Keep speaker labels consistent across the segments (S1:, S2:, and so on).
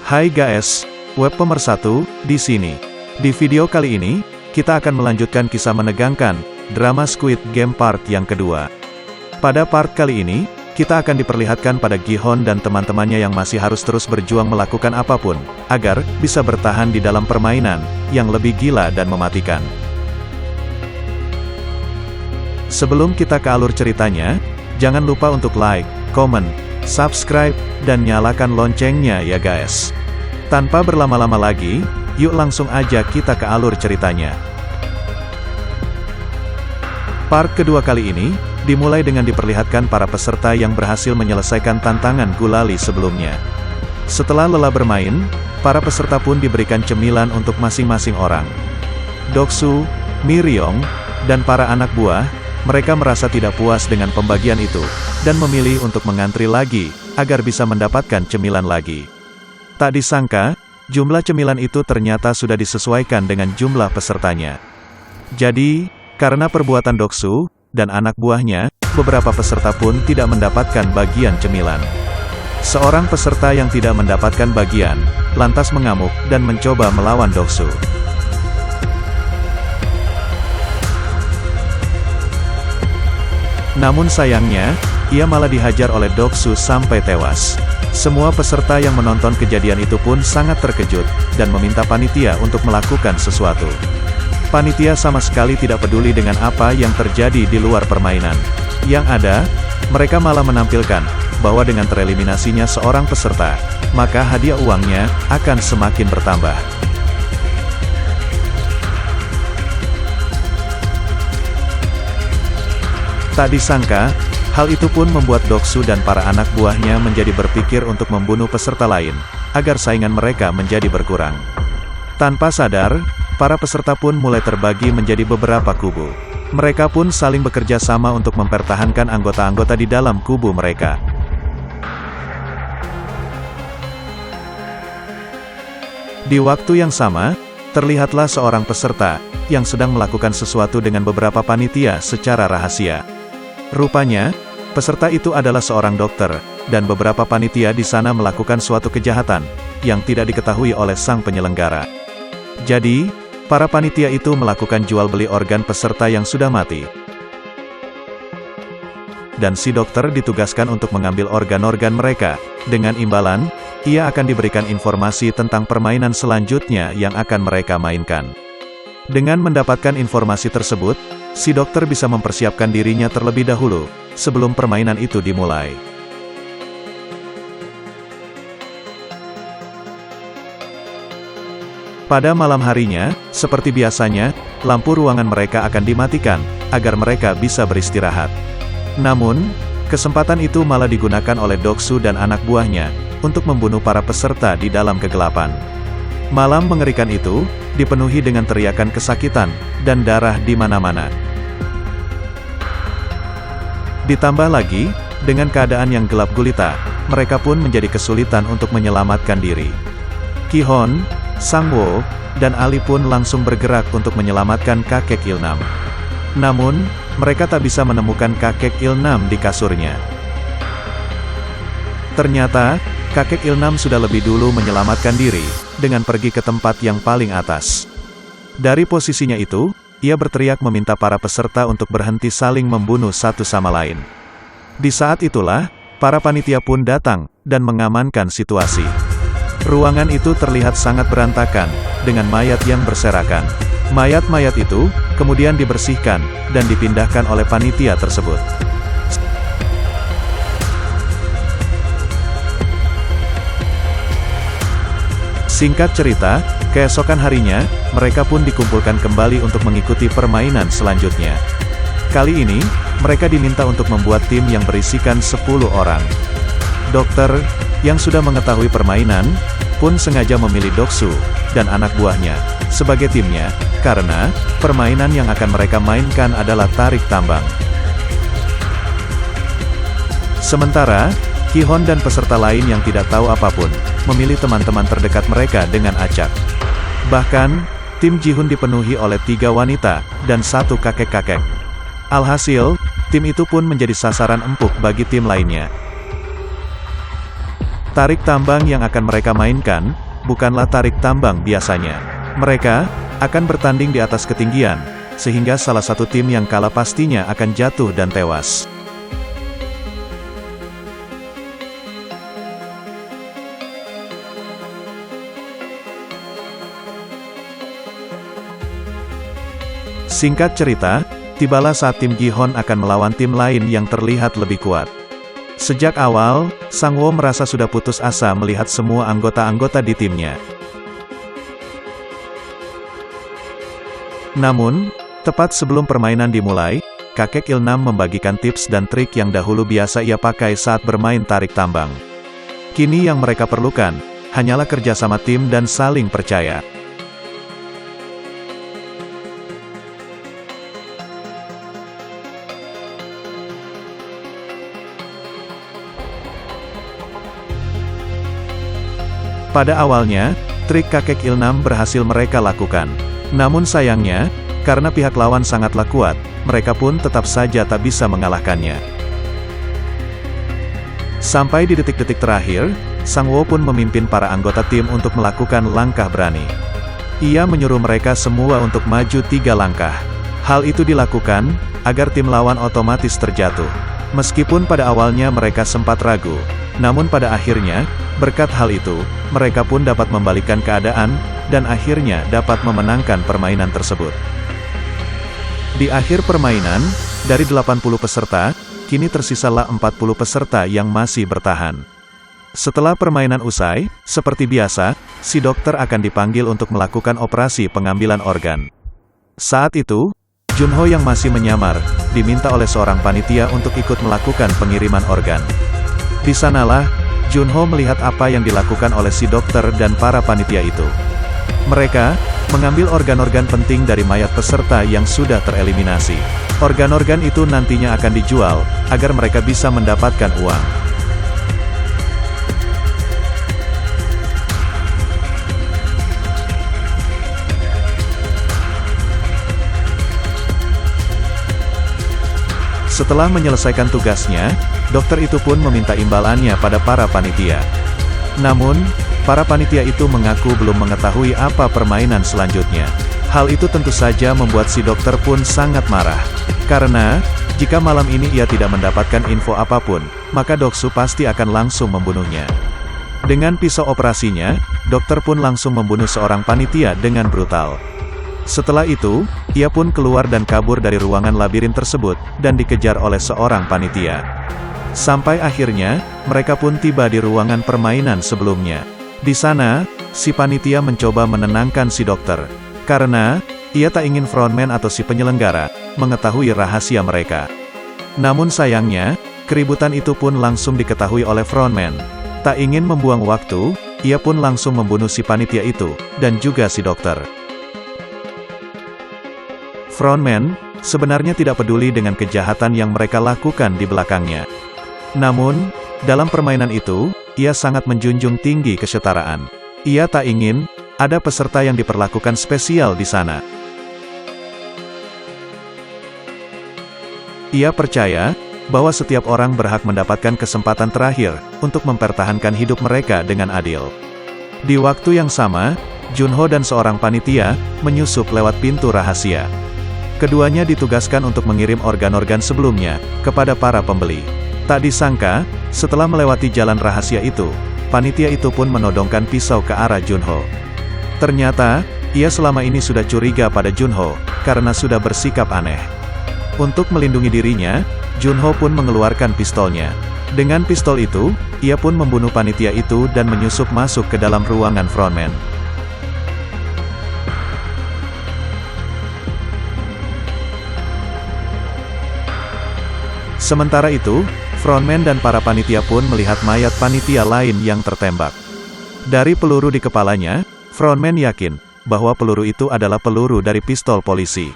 S1: Hai guys, web pemersatu, di sini. Di video kali ini, kita akan melanjutkan kisah menegangkan, drama Squid Game part yang kedua. Pada part kali ini, kita akan diperlihatkan pada Gi-hun dan teman-temannya yang masih harus terus berjuang melakukan apapun, agar bisa bertahan di dalam permainan, yang lebih gila dan mematikan. Sebelum kita ke alur ceritanya, jangan lupa untuk like, comment, subscribe, dan nyalakan loncengnya ya guys. Tanpa berlama-lama lagi, yuk langsung aja kita ke alur ceritanya. Part kedua kali ini, dimulai dengan diperlihatkan para peserta yang berhasil menyelesaikan tantangan gulali sebelumnya. Setelah lelah bermain, para peserta pun diberikan cemilan untuk masing-masing orang. Doksu, Mi-ryong, dan para anak buah, mereka merasa tidak puas dengan pembagian itu, dan memilih untuk mengantri lagi, agar bisa mendapatkan cemilan lagi. Tak disangka, jumlah cemilan itu ternyata sudah disesuaikan dengan jumlah pesertanya. Jadi, karena perbuatan Doksu dan anak buahnya, beberapa peserta pun tidak mendapatkan bagian cemilan. Seorang peserta yang tidak mendapatkan bagian, lantas mengamuk dan mencoba melawan Doksu. Namun sayangnya, ia malah dihajar oleh Doksu sampai tewas. Semua peserta yang menonton kejadian itu pun sangat terkejut, dan meminta panitia untuk melakukan sesuatu. Panitia sama sekali tidak peduli dengan apa yang terjadi di luar permainan. Yang ada, mereka malah menampilkan, bahwa dengan tereliminasinya seorang peserta, maka hadiah uangnya akan semakin bertambah. Tak disangka, hal itu pun membuat Doksu dan para anak buahnya menjadi berpikir untuk membunuh peserta lain, agar saingan mereka menjadi berkurang. Tanpa sadar, para peserta pun mulai terbagi menjadi beberapa kubu. Mereka pun saling bekerja sama untuk mempertahankan anggota-anggota di dalam kubu mereka. Di waktu yang sama, terlihatlah seorang peserta, yang sedang melakukan sesuatu dengan beberapa panitia secara rahasia. Rupanya, peserta itu adalah seorang dokter, dan beberapa panitia di sana melakukan suatu kejahatan, yang tidak diketahui oleh sang penyelenggara. Jadi, para panitia itu melakukan jual beli organ peserta yang sudah mati. Dan si dokter ditugaskan untuk mengambil organ-organ mereka, dengan imbalan, ia akan diberikan informasi tentang permainan selanjutnya yang akan mereka mainkan. Dengan mendapatkan informasi tersebut, si dokter bisa mempersiapkan dirinya terlebih dahulu, sebelum permainan itu dimulai. Pada malam harinya, seperti biasanya, lampu ruangan mereka akan dimatikan, agar mereka bisa beristirahat. Namun, kesempatan itu malah digunakan oleh Doksu dan anak buahnya, untuk membunuh para peserta di dalam kegelapan. Malam mengerikan itu, dipenuhi dengan teriakan kesakitan, dan darah di mana-mana. Ditambah lagi, dengan keadaan yang gelap gulita, mereka pun menjadi kesulitan untuk menyelamatkan diri. Gi-hun, Sang-woo, dan Ali pun langsung bergerak untuk menyelamatkan kakek Il-nam. Namun, mereka tak bisa menemukan kakek Il-nam di kasurnya. Ternyata, kakek Il-nam sudah lebih dulu menyelamatkan diri, dengan pergi ke tempat yang paling atas. Dari posisinya itu, ia berteriak meminta para peserta untuk berhenti saling membunuh satu sama lain. Di saat itulah, para panitia pun datang, dan mengamankan situasi. Ruangan itu terlihat sangat berantakan, dengan mayat yang berserakan. Mayat-mayat itu, kemudian dibersihkan, dan dipindahkan oleh panitia tersebut. Singkat cerita, keesokan harinya, mereka pun dikumpulkan kembali untuk mengikuti permainan selanjutnya. Kali ini, mereka diminta untuk membuat tim yang berisikan 10 orang. Dokter, yang sudah mengetahui permainan, pun sengaja memilih Doksu, dan anak buahnya, sebagai timnya, karena, permainan yang akan mereka mainkan adalah tarik tambang. Sementara, Gi-hun dan peserta lain yang tidak tahu apapun, memilih teman-teman terdekat mereka dengan acak. Bahkan, tim Ji-hun dipenuhi oleh 3 wanita, dan 1 kakek-kakek. Alhasil, tim itu pun menjadi sasaran empuk bagi tim lainnya. Tarik tambang yang akan mereka mainkan, bukanlah tarik tambang biasanya. Mereka akan bertanding di atas ketinggian, sehingga salah satu tim yang kalah pastinya akan jatuh dan tewas. Singkat cerita, tibalah saat tim Gi-Hon akan melawan tim lain yang terlihat lebih kuat. Sejak awal, Sang-woo merasa sudah putus asa melihat semua anggota-anggota di timnya. Namun, tepat sebelum permainan dimulai, kakek Il-nam membagikan tips dan trik yang dahulu biasa ia pakai saat bermain tarik tambang. Kini yang mereka perlukan, hanyalah kerjasama tim dan saling percaya. Pada awalnya, trik kakek Il-nam berhasil mereka lakukan. Namun sayangnya, karena pihak lawan sangatlah kuat, mereka pun tetap saja tak bisa mengalahkannya. Sampai di detik-detik terakhir, Sang-woo pun memimpin para anggota tim untuk melakukan langkah berani. Ia menyuruh mereka semua untuk maju 3 langkah. Hal itu dilakukan, agar tim lawan otomatis terjatuh. Meskipun pada awalnya mereka sempat ragu, namun pada akhirnya, berkat hal itu, mereka pun dapat membalikkan keadaan, dan akhirnya dapat memenangkan permainan tersebut. Di akhir permainan, dari 80 peserta, kini tersisalah 40 peserta yang masih bertahan. Setelah permainan usai, seperti biasa, si dokter akan dipanggil untuk melakukan operasi pengambilan organ. Saat itu, Junho yang masih menyamar, diminta oleh seorang panitia untuk ikut melakukan pengiriman organ. Di sanalah, Junho melihat apa yang dilakukan oleh si dokter dan para panitia itu. Mereka mengambil organ-organ penting dari mayat peserta yang sudah tereliminasi. Organ-organ itu nantinya akan dijual, agar mereka bisa mendapatkan uang. Setelah menyelesaikan tugasnya, dokter itu pun meminta imbalannya pada para panitia. Namun, para panitia itu mengaku belum mengetahui apa permainan selanjutnya. Hal itu tentu saja membuat si dokter pun sangat marah. Karena, jika malam ini ia tidak mendapatkan info apapun, maka Doksu pasti akan langsung membunuhnya. Dengan pisau operasinya, dokter pun langsung membunuh seorang panitia dengan brutal. Setelah itu, ia pun keluar dan kabur dari ruangan labirin tersebut, dan dikejar oleh seorang panitia. Sampai akhirnya, mereka pun tiba di ruangan permainan sebelumnya. Di sana, si panitia mencoba menenangkan si dokter. Karena, ia tak ingin frontman atau si penyelenggara, mengetahui rahasia mereka. Namun sayangnya, keributan itu pun langsung diketahui oleh frontman. Tak ingin membuang waktu, ia pun langsung membunuh si panitia itu, dan juga si dokter. Frontman sebenarnya tidak peduli dengan kejahatan yang mereka lakukan di belakangnya. Namun, dalam permainan itu, ia sangat menjunjung tinggi kesetaraan. Ia tak ingin ada peserta yang diperlakukan spesial di sana. Ia percaya bahwa setiap orang berhak mendapatkan kesempatan terakhir untuk mempertahankan hidup mereka dengan adil. Di waktu yang sama, Junho dan seorang panitia menyusup lewat pintu rahasia. Keduanya ditugaskan untuk mengirim organ-organ sebelumnya kepada para pembeli. Tak disangka, setelah melewati jalan rahasia itu, panitia itu pun menodongkan pisau ke arah Junho. Ternyata, ia selama ini sudah curiga pada Junho, karena sudah bersikap aneh. Untuk melindungi dirinya, Junho pun mengeluarkan pistolnya. Dengan pistol itu, ia pun membunuh panitia itu dan menyusup masuk ke dalam ruangan frontman. Sementara itu, frontman dan para panitia pun melihat mayat panitia lain yang tertembak. Dari peluru di kepalanya, frontman yakin bahwa peluru itu adalah peluru dari pistol polisi.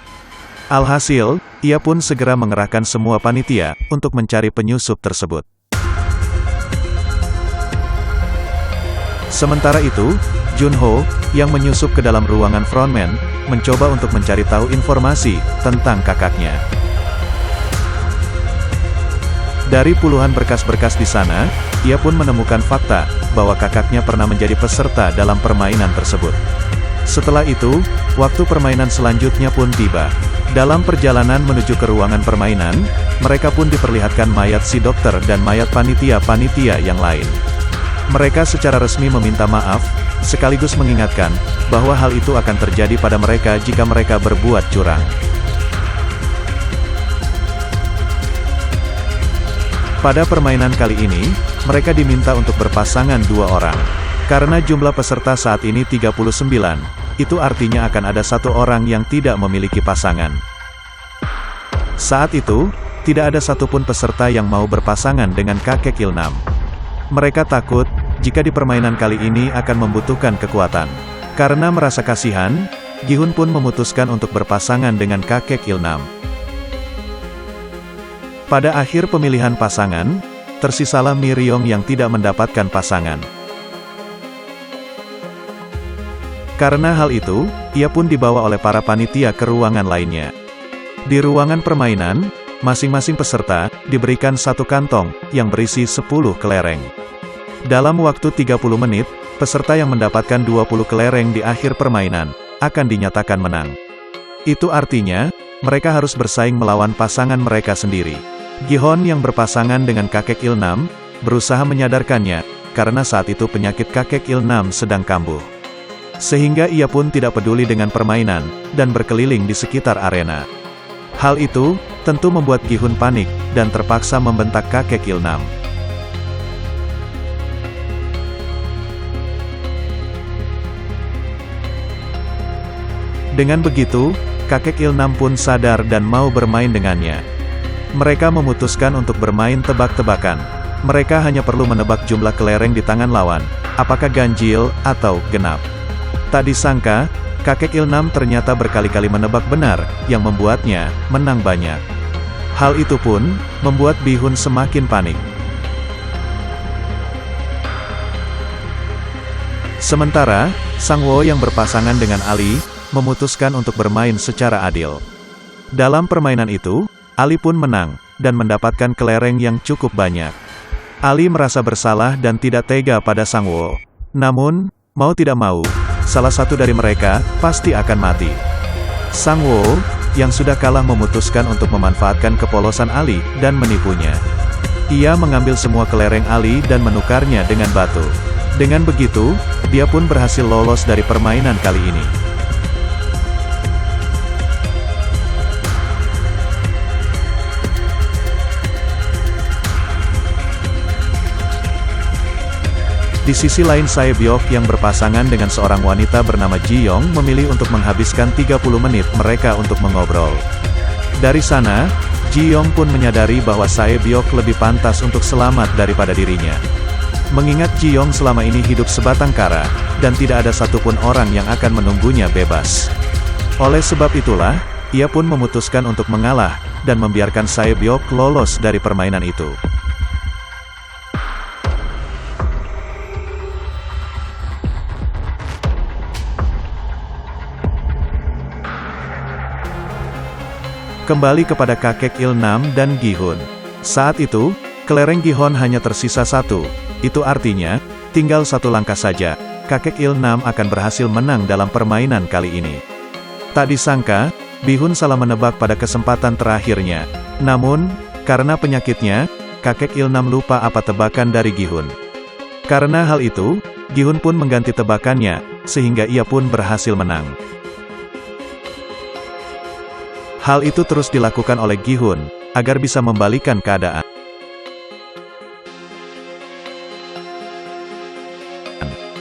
S1: Alhasil, ia pun segera mengerahkan semua panitia untuk mencari penyusup tersebut. Sementara itu, Junho, yang menyusup ke dalam ruangan frontman, mencoba untuk mencari tahu informasi tentang kakaknya. Dari puluhan berkas-berkas di sana, ia pun menemukan fakta, bahwa kakaknya pernah menjadi peserta dalam permainan tersebut. Setelah itu, waktu permainan selanjutnya pun tiba. Dalam perjalanan menuju ke ruangan permainan, mereka pun diperlihatkan mayat si dokter dan mayat panitia-panitia yang lain. Mereka secara resmi meminta maaf, sekaligus mengingatkan, bahwa hal itu akan terjadi pada mereka jika mereka berbuat curang. Pada permainan kali ini, mereka diminta untuk berpasangan 2 orang. Karena jumlah peserta saat ini 39, itu artinya akan ada 1 orang yang tidak memiliki pasangan. Saat itu, tidak ada satupun peserta yang mau berpasangan dengan kakek Ilnam. Mereka takut, jika di permainan kali ini akan membutuhkan kekuatan. Karena merasa kasihan, Gi-hun pun memutuskan untuk berpasangan dengan kakek Ilnam. Pada akhir pemilihan pasangan, tersisalah Mi Ryong yang tidak mendapatkan pasangan. Karena hal itu, ia pun dibawa oleh para panitia ke ruangan lainnya. Di ruangan permainan, masing-masing peserta diberikan 1 kantong yang berisi 10 kelereng. Dalam waktu 30 menit, peserta yang mendapatkan 20 kelereng di akhir permainan akan dinyatakan menang. Itu artinya, mereka harus bersaing melawan pasangan mereka sendiri. Gi-hun yang berpasangan dengan kakek Ilnam, berusaha menyadarkannya, karena saat itu penyakit kakek Ilnam sedang kambuh. Sehingga ia pun tidak peduli dengan permainan, dan berkeliling di sekitar arena. Hal itu, tentu membuat Gi-hun panik, dan terpaksa membentak kakek Ilnam. Dengan begitu, kakek Ilnam pun sadar dan mau bermain dengannya. Mereka memutuskan untuk bermain tebak-tebakan. Mereka hanya perlu menebak jumlah kelereng di tangan lawan, apakah ganjil atau genap. Tak disangka, kakek Ilnam ternyata berkali-kali menebak benar, yang membuatnya menang banyak. Hal itu pun membuat Bi-hun semakin panik. Sementara, Sang Wo yang berpasangan dengan Ali, memutuskan untuk bermain secara adil. Dalam permainan itu, Ali pun menang, dan mendapatkan kelereng yang cukup banyak. Ali merasa bersalah dan tidak tega pada Sang Wo. Namun, mau tidak mau, salah satu dari mereka pasti akan mati. Sang Wo, yang sudah kalah memutuskan untuk memanfaatkan kepolosan Ali dan menipunya. Ia mengambil semua kelereng Ali dan menukarnya dengan batu. Dengan begitu, dia pun berhasil lolos dari permainan kali ini. Di sisi lain Sae Byok yang berpasangan dengan seorang wanita bernama Ji Yong memilih untuk menghabiskan 30 menit mereka untuk mengobrol. Dari sana, Ji Yong pun menyadari bahwa Sae Byok lebih pantas untuk selamat daripada dirinya. Mengingat Ji Yong selama ini hidup sebatang kara, dan tidak ada satupun orang yang akan menunggunya bebas. Oleh sebab itulah, ia pun memutuskan untuk mengalah, dan membiarkan Sae Byok lolos dari permainan itu. Kembali kepada kakek Ilnam dan Gi-hun. Saat itu, kelereng Gi-hun hanya tersisa 1. Itu artinya, tinggal 1 langkah saja, kakek Ilnam akan berhasil menang dalam permainan kali ini. Tak disangka, Bi-hun salah menebak pada kesempatan terakhirnya. Namun, karena penyakitnya, kakek Ilnam lupa apa tebakan dari Gi-hun. Karena hal itu, Gi-hun pun mengganti tebakannya, sehingga ia pun berhasil menang. Hal itu terus dilakukan oleh Gi-hun, agar bisa membalikan keadaan.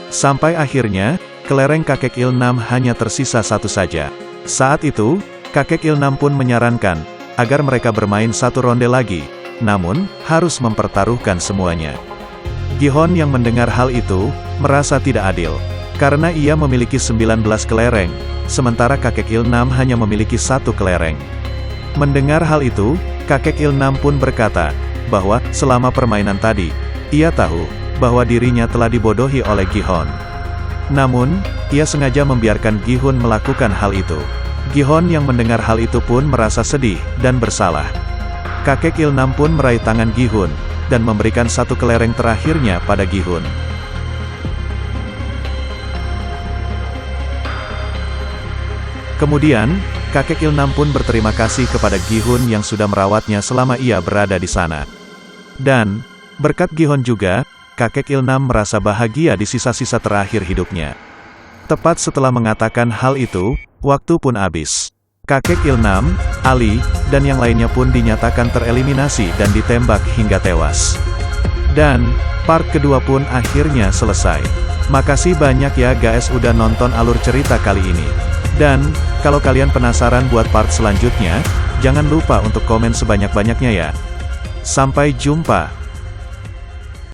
S1: Sampai akhirnya, kelereng kakek Ilnam hanya tersisa 1 saja. Saat itu, kakek Ilnam pun menyarankan, agar mereka bermain 1 ronde lagi, namun, harus mempertaruhkan semuanya. Gi-hun yang mendengar hal itu, merasa tidak adil. Karena ia memiliki 19 kelereng, sementara kakek Ilnam hanya memiliki 1 kelereng. Mendengar hal itu, kakek Ilnam pun berkata, bahwa, selama permainan tadi, ia tahu, bahwa dirinya telah dibodohi oleh Gi-hun. Namun, ia sengaja membiarkan Gi-hun melakukan hal itu. Gi-hun yang mendengar hal itu pun merasa sedih, dan bersalah. kakek Ilnam pun meraih tangan Gi-hun, dan memberikan satu kelereng terakhirnya pada Gi-hun. Kemudian, kakek Ilnam pun berterima kasih kepada Gi-hun yang sudah merawatnya selama ia berada di sana. Dan, berkat Gi-hun juga, kakek Ilnam merasa bahagia di sisa-sisa terakhir hidupnya. Tepat setelah mengatakan hal itu, waktu pun habis. Kakek Ilnam, Ali, dan yang lainnya pun dinyatakan tereliminasi dan ditembak hingga tewas. Dan, part kedua pun akhirnya selesai. Makasih banyak ya guys udah nonton alur cerita kali ini. Dan, kalau kalian penasaran buat part selanjutnya, jangan lupa untuk komen sebanyak-banyaknya ya. Sampai jumpa.